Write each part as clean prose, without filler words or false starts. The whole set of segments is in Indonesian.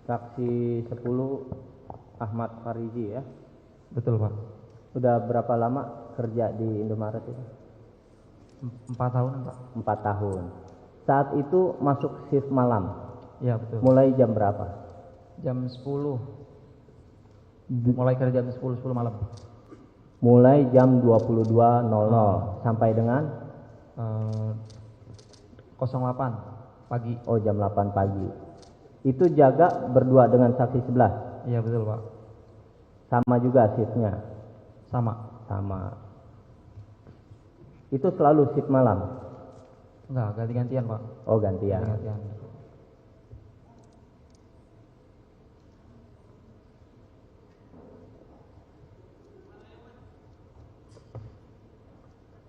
Saksi 10 Ahmad Farizi ya. Betul Pak. Udah berapa lama kerja di Indomaret itu? 4 tahun Pak. 4 tahun. Saat itu masuk shift malam. Ya betul. Mulai jam berapa? Jam 10. Mulai kerja jam 10 malam. Mulai jam 22.00 sampai dengan 08 pagi. Oh, jam 8 pagi. Itu jaga berdua dengan saksi 11. Iya betul Pak. Sama juga shiftnya. Sama. Itu selalu shift malam. Enggak, ganti-gantian Pak. Oh, gantian. Ganti-gantian.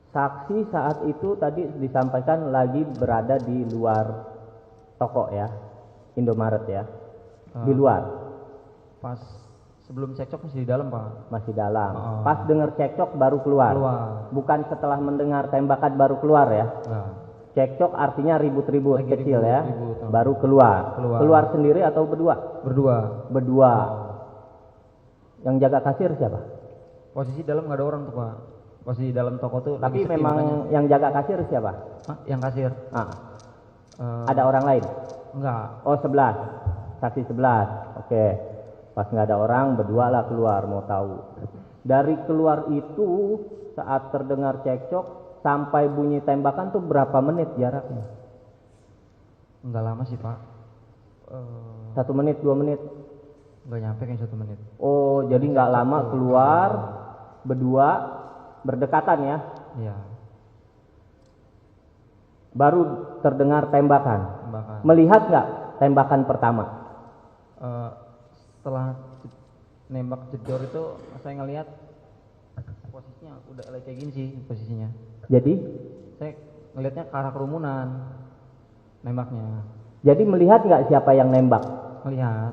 Saksi saat itu tadi disampaikan lagi berada di luar toko ya, Indomaret ya, di luar. Pas sebelum cekcok masih di dalam Pak. Masih dalam. Pas dengar cekcok baru keluar. Bukan setelah mendengar tembakan baru keluar ya. Nah. Cekcok artinya ribut-ribut kecil ya, ribut. baru keluar. Keluar sendiri atau berdua? Berdua. Yang jaga kasir siapa? Posisi dalam nggak ada orang tuh Pak. Posisi dalam toko tuh. Tapi memang makanya. Yang jaga kasir siapa? Yang kasir. Ada orang lain? Enggak. Oh, 11. Saksi 11. Oke. Pas nggak ada orang, berdua lah keluar mau tahu. Dari keluar itu saat terdengar cekcok sampai bunyi tembakan tuh berapa menit jaraknya? Enggak lama sih Pak. 1 menit, 2 menit? Enggak nyampe kan 1 menit. Oh, jadi nggak lama keluar, berdua berdekatan ya? Iya. Baru terdengar tembakan. Melihat nggak tembakan pertama? Setelah nembak jedor itu saya ngelihat posisinya udah kayak gini sih posisinya. Jadi? Saya ngelihatnya ke arah kerumunan nembaknya. Jadi melihat nggak siapa yang nembak?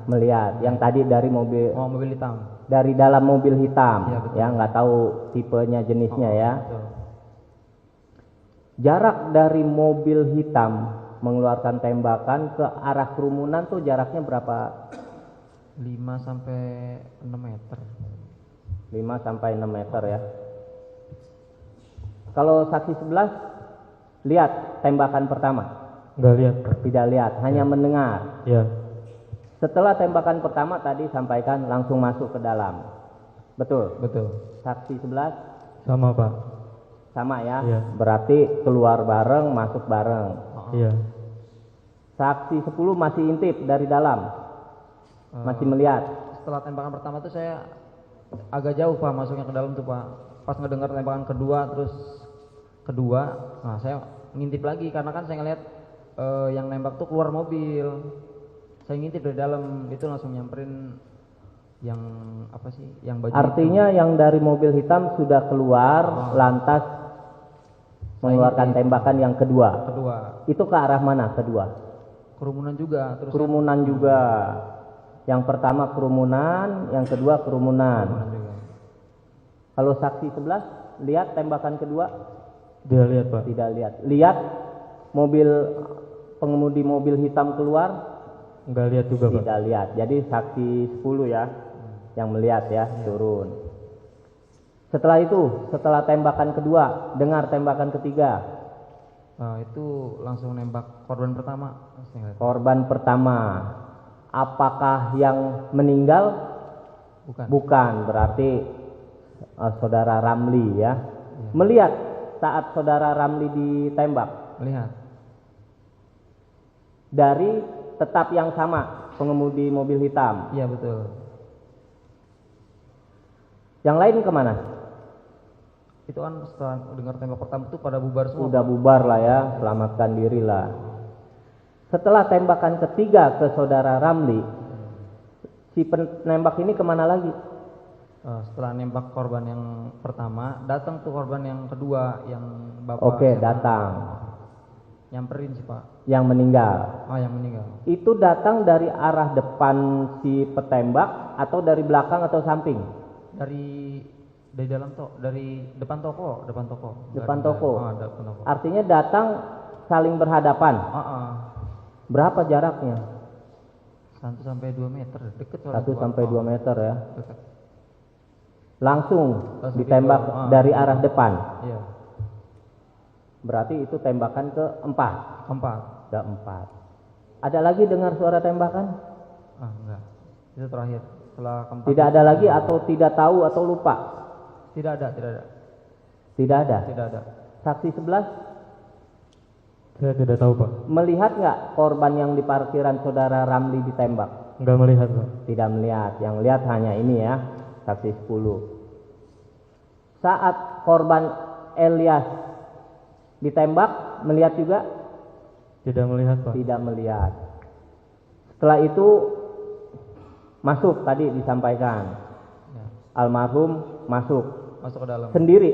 Melihat. Yang tadi dari mobil. Oh, mobil hitam. Dari dalam mobil hitam. Ya, betul. Ya, nggak tahu tipenya, jenisnya ya. Betul. Jarak dari mobil hitam mengeluarkan tembakan ke arah kerumunan tuh jaraknya berapa? 5 sampai 6 meter. 5 sampai 6 meter ya. Kalau saksi 11 lihat tembakan pertama? Enggak lihat. Tidak lihat, hanya mendengar. Iya. Setelah tembakan pertama tadi sampaikan langsung masuk ke dalam. Betul? Betul. Saksi 11? Sama Pak. Sama ya? Iya. Berarti keluar bareng, masuk bareng. Iya. Saksi 10 masih intip dari dalam? Masih melihat? Setelah tembakan pertama tuh saya agak jauh Pak masuknya ke dalam tuh Pak. Pas ngedengar tembakan kedua, nah saya ngintip lagi karena kan saya ngeliat yang nembak tuh keluar mobil. Saya ngintip dari dalam, itu langsung nyamperin yang apa sih? Yang baju. Artinya hitam. Yang dari mobil hitam sudah keluar, lantas mengeluarkan tembakan yang kedua. Itu ke arah mana kedua? Kerumunan juga. Kerumunan juga. Yang pertama kerumunan, yang kedua kerumunan. Kalau saksi 11 lihat tembakan kedua? Tidak lihat Pak. Tidak lihat. Lihat pengemudi mobil hitam keluar? Enggak lihat juga Pak. Tidak lihat. Jadi saksi 10 ya yang melihat ya, turun. Setelah itu, setelah tembakan kedua, dengar tembakan ketiga. Itu langsung nembak korban pertama. Korban pertama. Apakah yang meninggal? Bukan, berarti saudara Ramli ya. Melihat saat saudara Ramli ditembak? Melihat. Dari tetap yang sama, pengemudi mobil hitam? Iya betul. Yang lain kemana? Itu kan setelah dengar tembak pertama itu pada bubar semua. Udah bubar lah ya, selamatkan diri lah. Setelah tembakan ketiga ke saudara Ramli, si penembak ini kemana lagi? Setelah nembak korban yang pertama, datang tuh korban yang kedua, yang bapak. Oke, datang. Nyamperin sih Pak. Yang meninggal. Yang meninggal. Itu datang dari arah depan si petembak atau dari belakang atau samping? Dari Dari dalam dari depan toko, depan toko. Depan toko. Depan toko. Artinya datang saling berhadapan. Berapa jaraknya? 1 sampai 2 meter, deket 1 sampai 2 meter ya. Deket. Langsung ditembak dari arah depan. Iya. Berarti itu tembakan keempat. Keempat. Ada lagi dengar suara tembakan? Enggak. Itu terakhir. Setelah keempat. Tidak ada lagi atau tidak tahu atau lupa? Tidak ada. Tidak ada. Saksi 11? Saya tidak tahu, Pak. Melihat nggak korban yang di parkiran saudara Ramli ditembak? Enggak melihat, Pak. Tidak melihat. Yang lihat hanya ini ya, saksi 10. Saat korban Elias ditembak, melihat juga? Tidak melihat, Pak. Tidak melihat. Setelah itu masuk, tadi disampaikan. Ya. Almarhum masuk Masuk ke dalam. sendiri.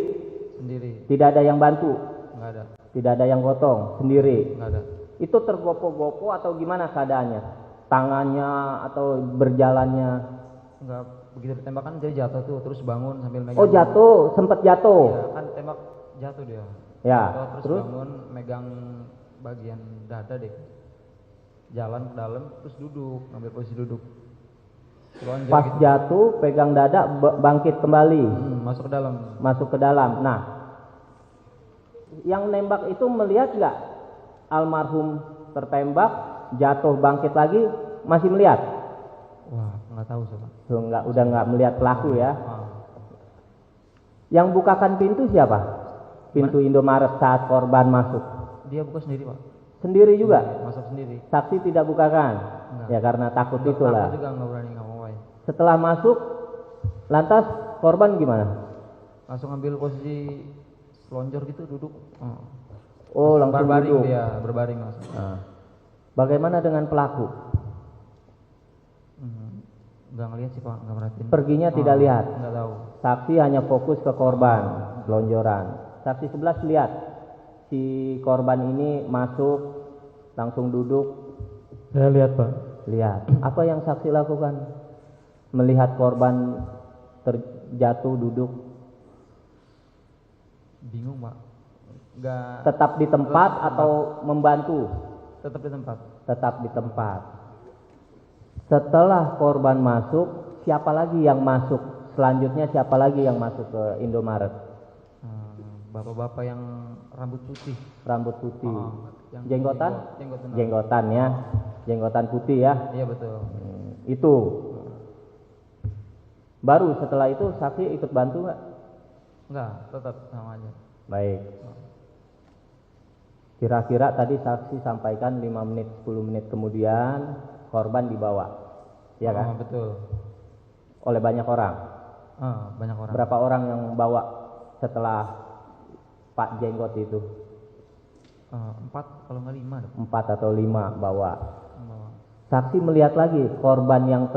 Tidak ada yang bantu. Enggak ada. Tidak ada yang gotong, sendiri. Enggak ada. Itu tergopo-gopo atau gimana keadaannya? Tangannya atau berjalannya? Enggak, begitu ditembakkan dia jatuh tuh, terus bangun sambil megang. Oh jatuh, sempat jatuh. Iya, kan tembak jatuh dia. Ya, Terus terus? bangun megang bagian dada deh. Jalan ke dalam terus duduk, ngambil posisi duduk. Lonjong Pas gitu. jatuh, pegang dada, bangkit kembali. Masuk ke dalam. Masuk ke dalam. Nah, yang nembak itu melihat nggak almarhum tertembak, jatuh bangkit lagi, masih melihat? Wah, nggak tahu sih, Pak. Tuh, udah nggak melihat pelaku ya. Yang bukakan pintu siapa? Pintu Indomaret saat korban masuk. Dia buka sendiri, Pak. Sendiri juga? Masuk sendiri. Saksi tidak bukakan? Enggak. Ya karena takut itulah. Takut juga nggak berani ngomong. Setelah masuk, lantas korban gimana? Langsung ambil posisi selonjor gitu duduk. Oh, langsung berbaring duduk. dia, berbaring langsung. Nah, bagaimana dengan pelaku? Nggak ngelihat sih, Pak, nggak merhatiin. Perginya tidak lihat. Nggak tahu. Saksi hanya fokus ke korban, lonjoran. Saksi 11 lihat si korban ini masuk, langsung duduk. Saya lihat, Pak. Lihat. Apa yang saksi lakukan? Melihat korban terjatuh duduk. Bingung, Pak. Nggak. Tetap di tempat atau membantu? Tetap di tempat. Tetap di tempat. Setelah korban masuk, siapa lagi yang masuk? Selanjutnya siapa lagi yang masuk ke Indomaret? Bapak-bapak yang rambut putih. Rambut putih. Yang Jenggotan? benar. Jenggotan ya. Jenggotan putih ya. Iya betul. Itu. Baru setelah itu saksi ikut bantu nggak? Enggak, tetap sama aja. Baik. Kira-kira tadi saksi sampaikan 5 menit 10 menit kemudian korban dibawa. Iya kan? Betul. Oleh banyak orang. Banyak orang. Berapa orang yang bawa setelah Pak Jenggot itu? 4 kalau nggak 5 deh. 4 atau 5 bawa. Saksi melihat lagi korban yang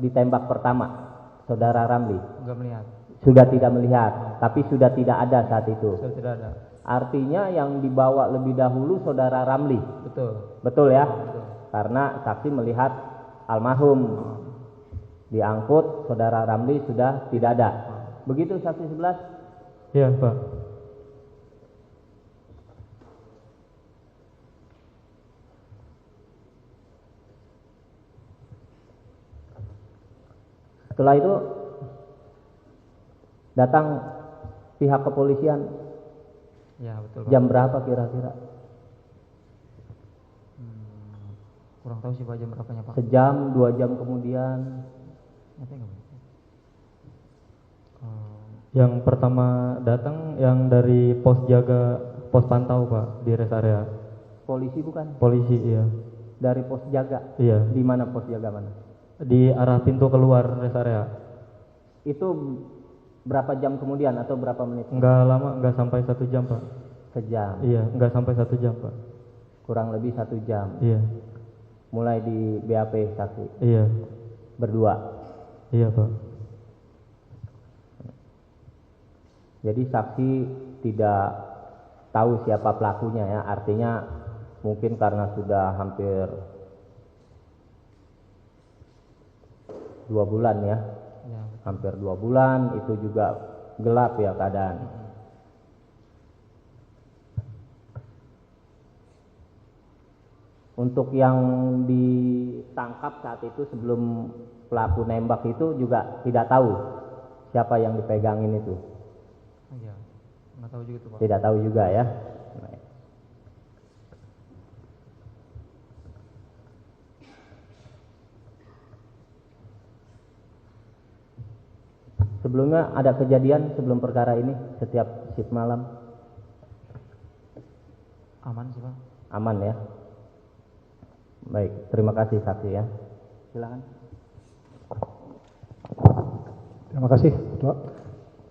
ditembak pertama, saudara Ramli. Nggak melihat. Sudah tidak melihat, tapi sudah tidak ada saat itu. Sudah tidak ada. Artinya yang dibawa lebih dahulu saudara Ramli. Betul. Betul ya? Betul. Karena saksi melihat almarhum diangkut, saudara Ramli sudah tidak ada. Begitu saksi 11? Iya, Pak. Setelah itu datang pihak kepolisian. Ya betul, Pak. Jam berapa kira-kira? Kurang tahu sih, Pak, jam berapanya, Pak. Sejam, 2 jam kemudian. Yang pertama datang yang dari pos jaga, pos pantau, Pak, di rest area. Polisi bukan? Polisi, iya. Dari pos jaga. Iya. Di mana pos jaga mana? Di arah pintu keluar rest area. Itu berapa jam kemudian atau berapa menit? Enggak lama, enggak sampai 1 jam, Pak. Sejam. Iya, enggak sampai 1 jam, Pak. Kurang lebih 1 jam. Iya. Mulai di BAP saksi. Iya. Berdua. Iya, Pak. Jadi saksi tidak tahu siapa pelakunya ya. Artinya mungkin karena sudah hampir 2 bulan ya. Ya. Hampir 2 bulan, itu juga gelap ya keadaan. Untuk yang ditangkap saat itu sebelum pelaku nembak itu juga tidak tahu siapa yang dipegangin itu. Iya, nggak tahu juga tuh Pak. Tidak tahu juga ya. Sebelumnya ada kejadian sebelum perkara ini setiap shift malam? Aman sih Pak. Aman ya. Baik, terima kasih saksi ya. Silakan. Terima kasih, Ketua.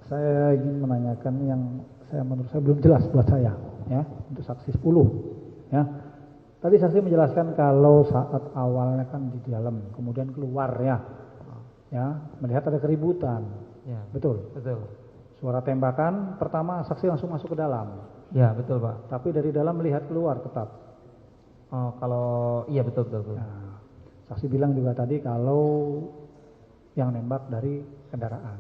Saya ingin menanyakan yang menurut saya belum jelas buat saya, ya, untuk saksi 10, ya. Tadi saksi menjelaskan kalau saat awalnya kan di dalam, kemudian keluar ya, melihat ada keributan, Ya, betul. betul. Suara tembakan pertama saksi langsung masuk ke dalam, Ya, betul Pak. tapi dari dalam melihat keluar tetap. Oh, kalau iya betul. Nah, saksi bilang juga tadi kalau yang nembak dari kendaraan,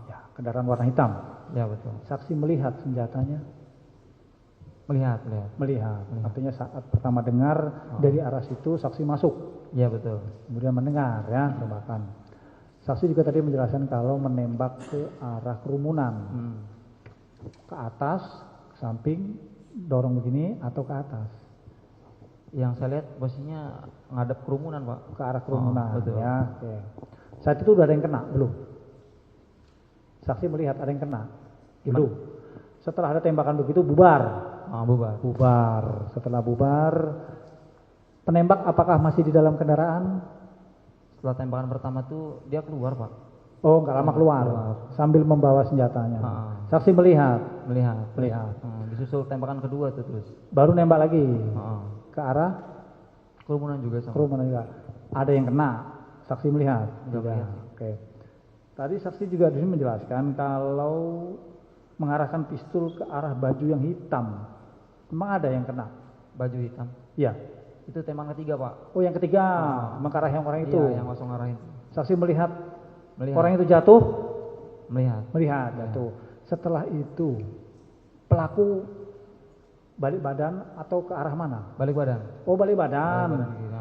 ya, kendaraan warna hitam. Ya, betul. Saksi melihat senjatanya. Melihat. Melihat. Artinya saat pertama dengar dari arah situ saksi masuk, Ya, betul. kemudian mendengar ya tembakan. Saksi juga tadi menjelaskan kalau menembak ke arah kerumunan, ke atas, ke samping, dorong begini atau ke atas. Yang saya lihat posisinya ngadep kerumunan Pak. Ke arah kerumunan, betul. ya. Oke. Saat itu udah ada yang kena belum? Saksi melihat ada yang kena belum? Setelah ada tembakan begitu bubar. Bubar. Bubar. Setelah bubar, penembak apakah masih di dalam kendaraan? Setelah tembakan pertama tuh dia keluar Pak. Oh, nggak lama keluar, sambil membawa senjatanya. Saksi melihat. Disusul tembakan kedua tuh terus. Baru nembak lagi ke arah Kerumunan juga sama. kerumunan juga. Ada yang kena, saksi melihat. Juga. Oke. Tadi saksi juga di sini menjelaskan kalau mengarahkan pistol ke arah baju yang hitam, memang ada yang kena. Baju hitam. Iya. Itu tembakan ketiga Pak. Oh, yang ketiga, mengarah yang orang itu. Iya, yang langsung ngarahin. Saksi melihat Melihat. orang itu jatuh. Melihat. Jatuh. Setelah itu pelaku balik badan atau ke arah mana? Balik badan. Oh, balik badan. Balik badan kiri.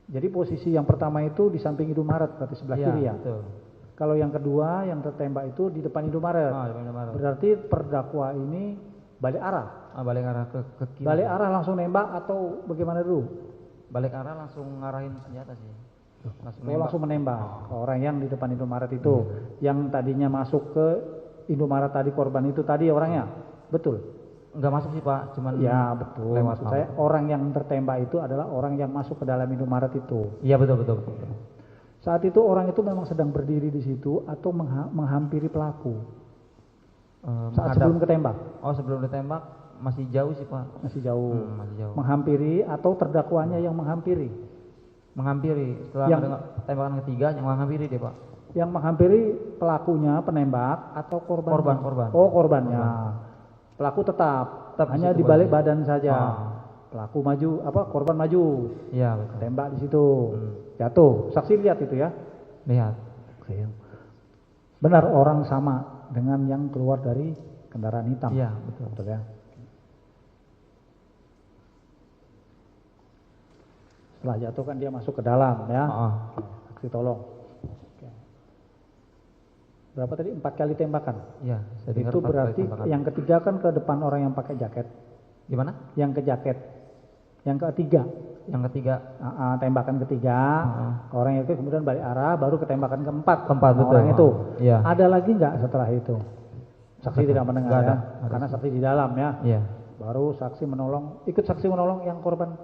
Jadi posisi yang pertama itu di samping Indomaret, berarti sebelah Iya, kiri ya. betul. Kalau yang kedua yang tertembak itu di depan Indomaret. Depan Indomaret. Berarti terdakwa ini balik arah. Balik arah ke kiri. Balik arah langsung nembak atau bagaimana dulu? Balik arah langsung ngarahin senjata sih. Langsung menembak ke orang yang di depan Indomaret itu. Yang tadinya masuk ke Indomaret tadi, korban itu tadi orangnya. Betul. Enggak masuk sih Pak, cuman Ya, betul. lewat Maksud saya orang yang tertembak itu adalah orang yang masuk ke dalam Indomaret itu. Iya, betul. Saat itu orang itu memang sedang berdiri di situ atau menghampiri pelaku. Saat sebelum ketembak. Oh, sebelum ditembak masih jauh sih Pak. Masih jauh. Masih jauh. Menghampiri atau terdakwanya yang menghampiri. Mengampiri. Setelah mendengar tembakan ketiga yang menghampiri dia Pak. Yang menghampiri pelakunya penembak atau korban? Korban. Oh, korbannya. Pelaku tetap hanya di balik badan saja. Pelaku maju, korban maju. Iya, betul. Tembak di situ. Jatuh. Saksi lihat itu ya? Lihat. Oke. Benar orang sama dengan yang keluar dari kendaraan hitam. Iya, betul. Betul ya. Setelah jatuh kan dia masuk ke dalam ya. Saksi tolong. Oke. Berapa tadi? 4 kali tembakan. Iya, saya dengar Itu 4 kali berarti tembakan. yang ketiga kan ke depan orang yang pakai jaket. Gimana? Yang ke jaket. Yang ketiga. Yang ketiga. Tembakan ketiga. Orang itu kemudian balik arah, baru ke tembakan keempat. Betul. Orang itu. Iya. Ada lagi nggak setelah itu? Saksi tidak mendengar Nggak ya, ada. karena saksi di dalam ya. Iya. Baru saksi menolong, ikut saksi menolong yang korban.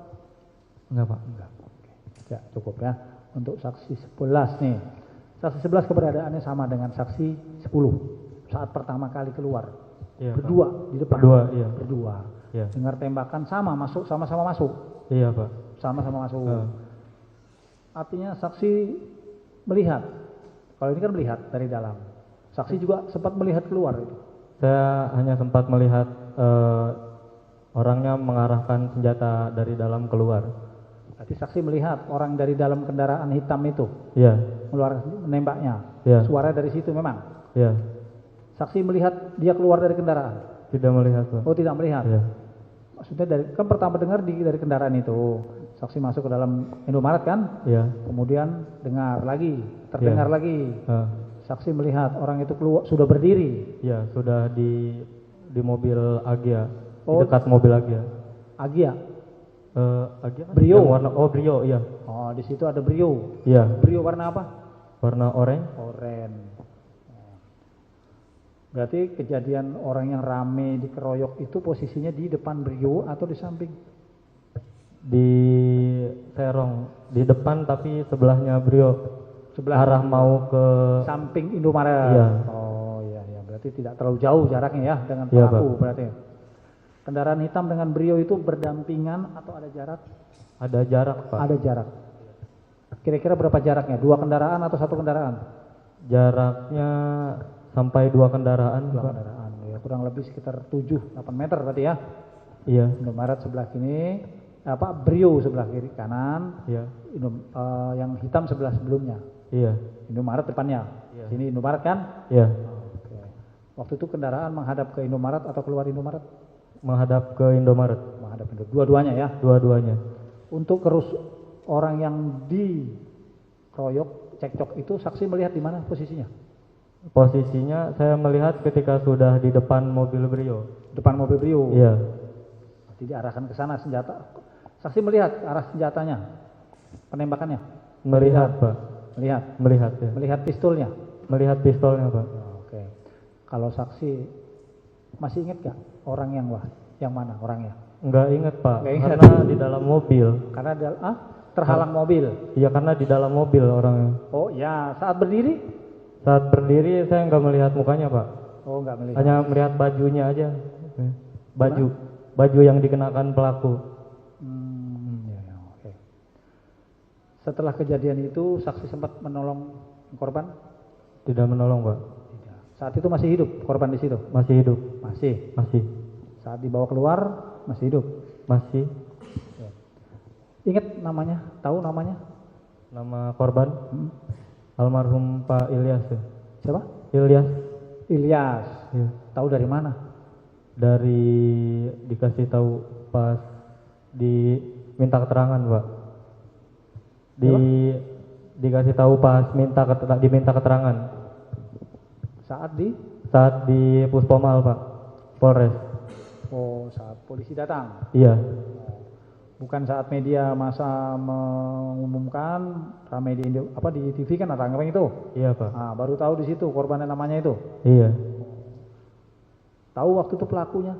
Enggak Pak. Enggak. Oke. Ya, cukup ya. Untuk saksi 11 nih. Saksi 11 keberadaannya sama dengan saksi 10 saat pertama kali keluar. Iya, Berdua di depan. Berdua. Iya. Dengar tembakan sama-sama masuk. Iya, Pak. Sama-sama masuk. Artinya saksi melihat. Kalau ini kan melihat dari dalam. Saksi juga sempat melihat keluar itu. Saya hanya sempat melihat orangnya mengarahkan senjata dari dalam keluar. Berarti saksi melihat orang dari dalam kendaraan hitam itu Iya. keluar menembaknya. Iya. Suara dari situ memang. Iya. Saksi melihat dia keluar dari kendaraan? Tidak melihat, Pak. Oh, tidak melihat. Iya. Maksudnya kan pertama dengar dari kendaraan itu. Saksi masuk ke dalam Indomaret kan? Iya. Kemudian dengar lagi, terdengar Iya. lagi. Ah, Saksi melihat orang itu keluar sudah berdiri. iya, sudah di mobil Agya, Oh. di dekat mobil Agya. Agia. Agya kan? Brio. Yang warna Brio, iya. Oh, di situ ada Brio. Iya, Brio warna apa? warna oranye. Oranye. Berarti kejadian orang yang rame dikeroyok itu posisinya di depan Brio atau di samping? Di serong, di depan tapi sebelahnya Brio. Sebelah Arah mau ke samping Indomaret. Iya. Oh iya iya, berarti tidak terlalu jauh jaraknya ya dengan Iya, pelaku Pak. berarti. Kendaraan hitam dengan Brio itu berdampingan atau ada jarak? ada jarak, Pak. Ada jarak. Kira-kira berapa jaraknya? 2 kendaraan atau 1 kendaraan? Jaraknya sampai 2 kendaraan, 2 Pak. kendaraan. Ya, kurang lebih sekitar 7-8 meter berarti ya. Iya, Indomaret sebelah kini, Brio sebelah kiri kanan, iya, yang hitam sebelah sebelumnya. iya, Indomaret depannya. Iya. Sini Indomaret kan? iya. Oke. Waktu itu kendaraan menghadap ke Indomaret atau keluar Indomaret? Menghadap ke Indomaret, Menghadap Indomaret. Dua-duanya ya. dua-duanya. Untuk orang yang dikeroyok, cekcok itu saksi melihat di mana posisinya? Posisinya saya melihat ketika sudah di depan mobil Brio. Depan mobil Brio. Iya, Berarti diarahkan ke sana senjata. Saksi melihat arah senjatanya, penembakannya. melihat, Pak. Melihat. Melihat, ya. Melihat pistolnya. Melihat pistolnya, Pak. Oke. Kalau saksi masih ingat gak orang yang mana orangnya? Enggak ingat, Pak. Nggak ingat. Karena di dalam mobil. Karena terhalang mobil. Iya, karena di dalam mobil orangnya. Oh ya, saat berdiri? Saat berdiri saya nggak melihat mukanya, Pak. Oh nggak melihat. Hanya melihat bajunya aja. Baju yang dikenakan pelaku. Ya, oke. Setelah kejadian itu saksi sempat menolong korban? Tidak menolong, Pak. Tidak. Saat itu masih hidup korban di situ? Masih hidup. Masih. Masih. Saat dibawa keluar masih hidup. Masih. Ingat namanya? Tahu namanya? Nama korban almarhum Pak Ilyas, ya. Siapa? Ilyas. Ilyas. Ya. Tahu dari mana? Dari dikasih tahu pas diminta keterangan, Pak. Dikasih tahu pas diminta keterangan. Saat di Puspomal, Pak. Polres. Oh, saat polisi datang. Iya. Bukan saat media masa mengumumkan ramai di TV kan ramai itu. Iya, Pak. Nah, baru tahu di situ korbannya namanya itu. Iya. Tahu waktu itu pelakunya?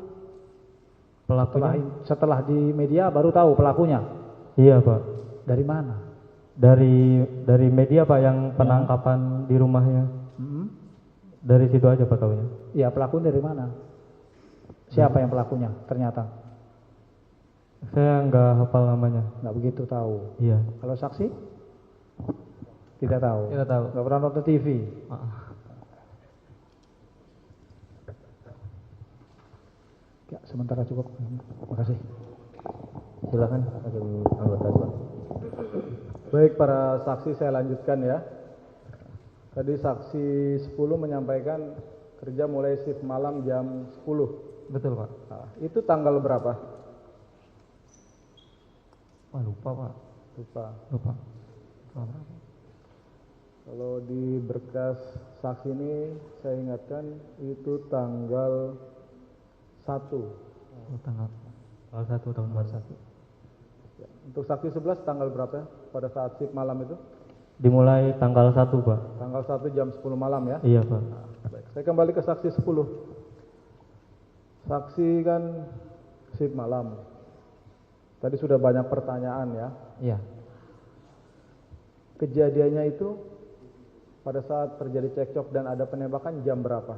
Pelakunya? Setelah di media baru tahu pelakunya. Iya, Pak. Dari mana? Dari media, Pak, yang penangkapan di rumahnya. Dari situ aja, Pak, tahunya. Iya, pelakunya dari mana? Siapa yang pelakunya? Ternyata saya nggak hafal namanya. nggak begitu tahu. Iya. Kalau saksi? Tidak tahu. Tidak tahu. Nggak pernah nonton TV. Ya, sementara cukup. Terima kasih. Silakan hakim anggota 2. Baik, para saksi saya lanjutkan ya. Tadi saksi 10 menyampaikan kerja mulai shift malam jam 10. Betul, Pak. Nah, itu tanggal berapa? Wah, lupa, Pak. Lupa. Kalau di berkas saksi ini saya ingatkan itu tanggal 1. Tanggal 1 tahun 41. Ya. Untuk saksi 11 tanggal berapa pada saat shift malam itu? Dimulai tanggal 1, Pak. Tanggal 1 jam 10 malam ya? Iya, Pak. Baik, saya kembali ke saksi 10. Saksi kan shift malam. Tadi sudah banyak pertanyaan ya. Iya. Kejadiannya itu pada saat terjadi cekcok dan ada penembakan jam berapa?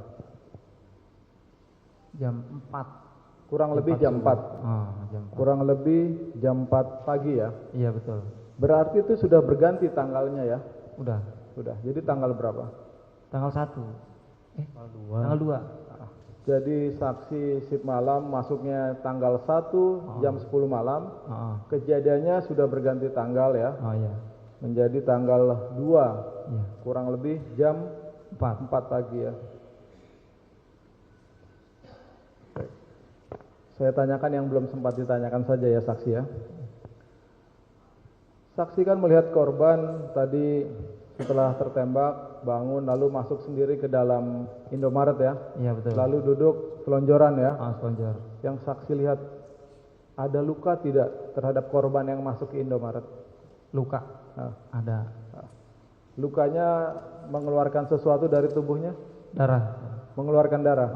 Jam 4. Kurang lebih jam 4. Jam 4. Kurang lebih jam 4 pagi ya. Iya, betul. Berarti itu sudah berganti tanggalnya ya? Udah. Sudah. Jadi tanggal berapa? Tanggal 1. Tanggal 2. Tanggal 2. Jadi saksi shift malam masuknya tanggal 1 jam 10 malam. Kejadiannya sudah berganti tanggal ya. Oh iya. Menjadi tanggal 2. Iya. Kurang lebih jam 4 pagi ya. Saya tanyakan yang belum sempat ditanyakan saja ya saksi ya. Saksi kan melihat korban tadi setelah tertembak bangun lalu masuk sendiri ke dalam Indomaret ya. Iya betul. Lalu duduk selonjoran ya. Selonjor. Yang saksi lihat ada luka tidak terhadap korban yang masuk ke Indomaret? Luka. Ada. Lukanya mengeluarkan sesuatu dari tubuhnya? Darah. Mengeluarkan darah.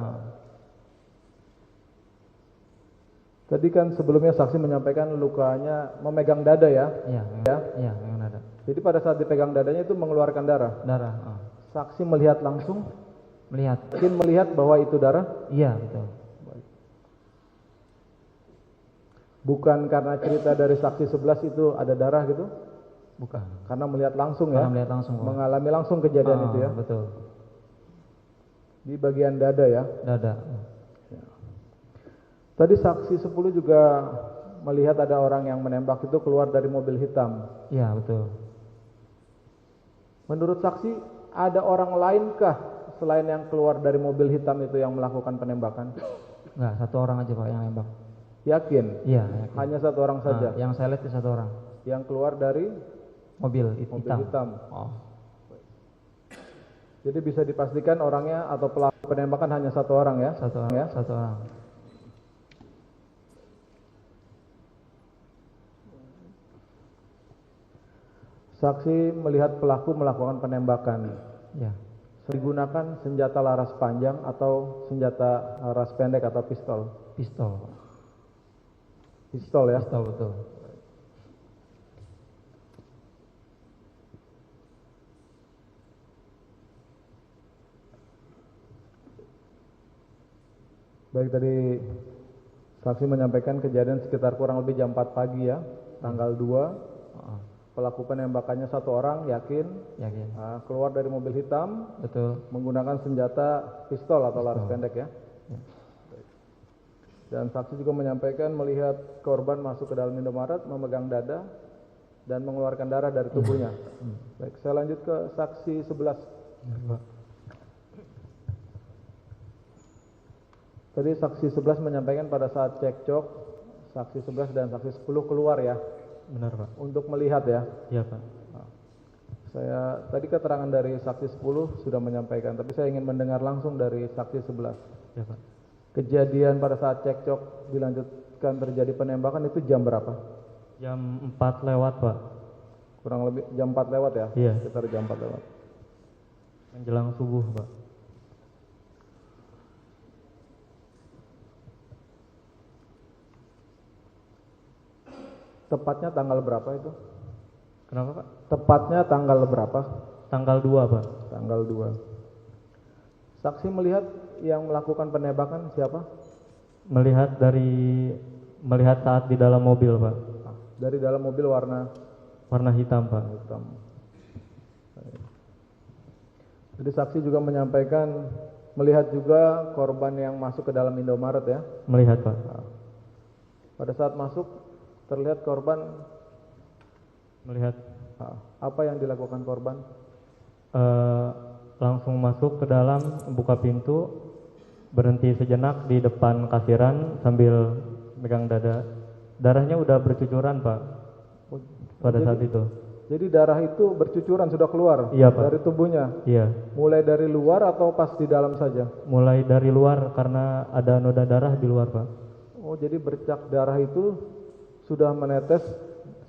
Tadi kan sebelumnya saksi menyampaikan lukanya memegang dada ya? Iya. Ya? Iya, memang dada. Jadi pada saat dipegang dadanya itu mengeluarkan darah? Darah. Saksi melihat langsung? Melihat. Mungkin melihat bahwa itu darah? Iya betul. Bukan karena cerita dari saksi 11 itu ada darah gitu? Bukan. Karena melihat langsung ya? Karena melihat langsung. Mengalami langsung kejadian itu ya? Betul. Di bagian dada ya? Dada. Tadi saksi 10 juga melihat ada orang yang menembak itu keluar dari mobil hitam. Iya betul. Menurut saksi ada orang lainkah selain yang keluar dari mobil hitam itu yang melakukan penembakan? Enggak, satu orang aja Pak yang nembak. Yakin? Iya. Yakin. Hanya satu orang saja? Yang saya lihat itu satu orang. Yang keluar dari Mobil mobil hitam. Oh. Jadi bisa dipastikan orangnya atau pelaku penembakan hanya satu orang ya? Satu orang. Ya? Satu orang. Saksi melihat pelaku melakukan penembakan. Ya. Digunakan senjata laras panjang atau senjata laras pendek atau pistol? Pistol. Pistol ya? Pistol betul. Baik, tadi saksi menyampaikan kejadian sekitar kurang lebih jam 4 pagi ya, tanggal 2. Pelaku penembakannya satu orang, yakin? Yakin. Keluar dari mobil hitam, Betul. menggunakan senjata pistol atau laras Pistol. pendek ya. Dan saksi juga menyampaikan melihat korban masuk ke dalam Indomaret, memegang dada dan mengeluarkan darah dari tubuhnya. Baik, saya lanjut ke saksi 11. Tadi saksi 11 menyampaikan pada saat cekcok, saksi 11 dan saksi 10 keluar ya, Benar Pak. untuk melihat ya. Iya Pak. Saya tadi keterangan dari saksi 10 sudah menyampaikan, tapi saya ingin mendengar langsung dari saksi 11. Iya Pak. Kejadian pada saat cekcok dilanjutkan terjadi penembakan itu jam berapa? Jam 4 lewat Pak. Kurang lebih jam 4 lewat ya? Iya. Sekitar jam 4 lewat. Menjelang subuh Pak. Tepatnya tanggal berapa itu? Kenapa Pak? Tepatnya tanggal berapa? Tanggal 2 Pak. Tanggal 2. Saksi melihat yang melakukan penembakan siapa? Melihat saat di dalam mobil Pak. Dari dalam mobil warna Warna hitam Pak. hitam. Jadi saksi juga menyampaikan melihat juga korban yang masuk ke dalam Indomaret ya. Melihat Pak. Pada saat masuk terlihat korban, Melihat apa yang dilakukan korban? langsung masuk ke dalam, buka pintu, berhenti sejenak di depan kasiran sambil megang dada. Darahnya udah bercucuran Pak pada saat itu. Jadi darah itu bercucuran sudah keluar Iya, Pak. dari tubuhnya. Iya. Mulai dari luar atau pas di dalam saja? Mulai dari luar karena ada noda darah di luar Pak. Oh, jadi bercak darah itu sudah menetes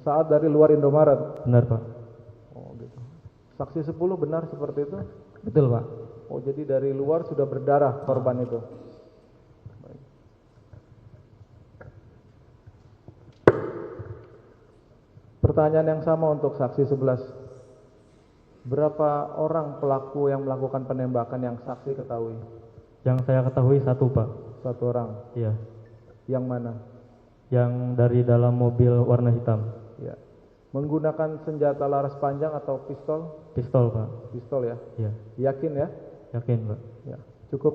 saat dari luar Indomaret. Benar Pak. Oh, gitu. Saksi 10 benar seperti itu? Betul Pak. Oh, jadi dari luar sudah berdarah korban itu. Baik. Pertanyaan yang sama untuk saksi 11. Berapa orang pelaku yang melakukan penembakan yang saksi ketahui? Yang saya ketahui satu Pak. Satu orang. Iya. Yang mana? Yang dari dalam mobil warna hitam. Ya. Menggunakan senjata laras panjang atau pistol? Pistol Pak. Pistol ya. Iya. Yakin ya? Yakin Pak. Ya. Cukup.